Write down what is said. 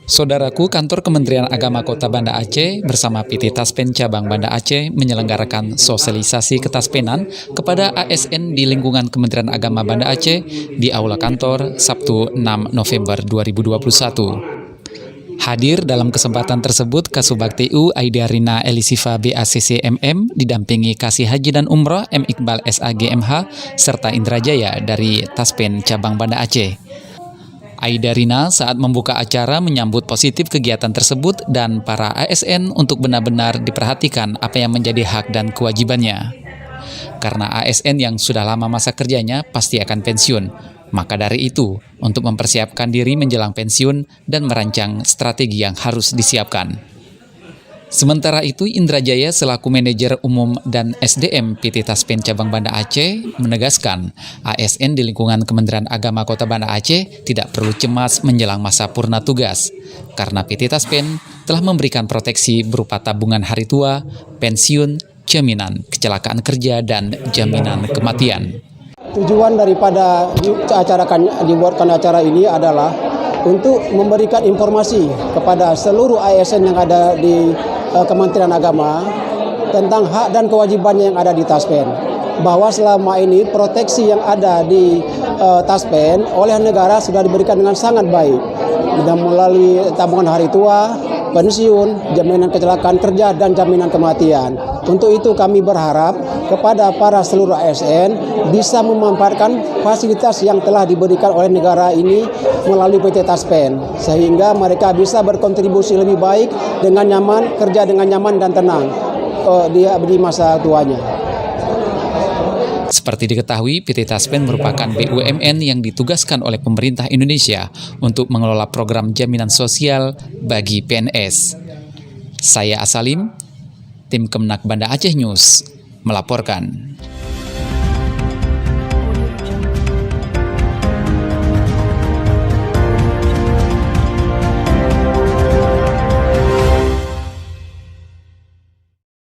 Saudaraku, kantor Kementerian Agama Kota Banda Aceh bersama PT Taspen Cabang Banda Aceh menyelenggarakan sosialisasi ketaspenan kepada ASN di lingkungan Kementerian Agama Banda Aceh di Aula Kantor Sabtu 6 November 2021. Hadir dalam kesempatan tersebut Kasubag TU Aidarina Elisifa BACC MM didampingi Kasih Haji dan Umroh M. Iqbal SAG MH serta Indrajaya dari Taspen Cabang Banda Aceh. Aidarina saat membuka acara menyambut positif kegiatan tersebut dan para ASN untuk benar-benar diperhatikan apa yang menjadi hak dan kewajibannya. Karena ASN yang sudah lama masa kerjanya pasti akan pensiun. Maka dari itu, untuk mempersiapkan diri menjelang pensiun dan merancang strategi yang harus disiapkan. Sementara itu, Indrajaya selaku manajer umum dan SDM PT Taspen Cabang Banda Aceh menegaskan ASN di lingkungan Kementerian Agama Kota Banda Aceh tidak perlu cemas menjelang masa purna tugas, karena PT Taspen telah memberikan proteksi berupa tabungan hari tua, pensiun, jaminan kecelakaan kerja, dan jaminan kematian. Tujuan daripada dibuatkan acara ini adalah untuk memberikan informasi kepada seluruh ASN yang ada di Kementerian Agama tentang hak dan kewajibannya yang ada di Taspen. Bahwa selama ini proteksi yang ada di Taspen oleh negara sudah diberikan dengan sangat baik. Dan melalui tabungan hari tua, pensiun, jaminan kecelakaan kerja, dan jaminan kematian. Untuk itu kami berharap kepada para seluruh ASN bisa memanfaatkan fasilitas yang telah diberikan oleh negara ini melalui PT Taspen, sehingga mereka bisa berkontribusi lebih baik dengan nyaman, kerja dengan nyaman dan tenang di masa tuanya. Seperti diketahui, PT Taspen merupakan BUMN yang ditugaskan oleh pemerintah Indonesia untuk mengelola program jaminan sosial bagi PNS. Saya Asalim, Tim Kemenak Banda Aceh News, melaporkan.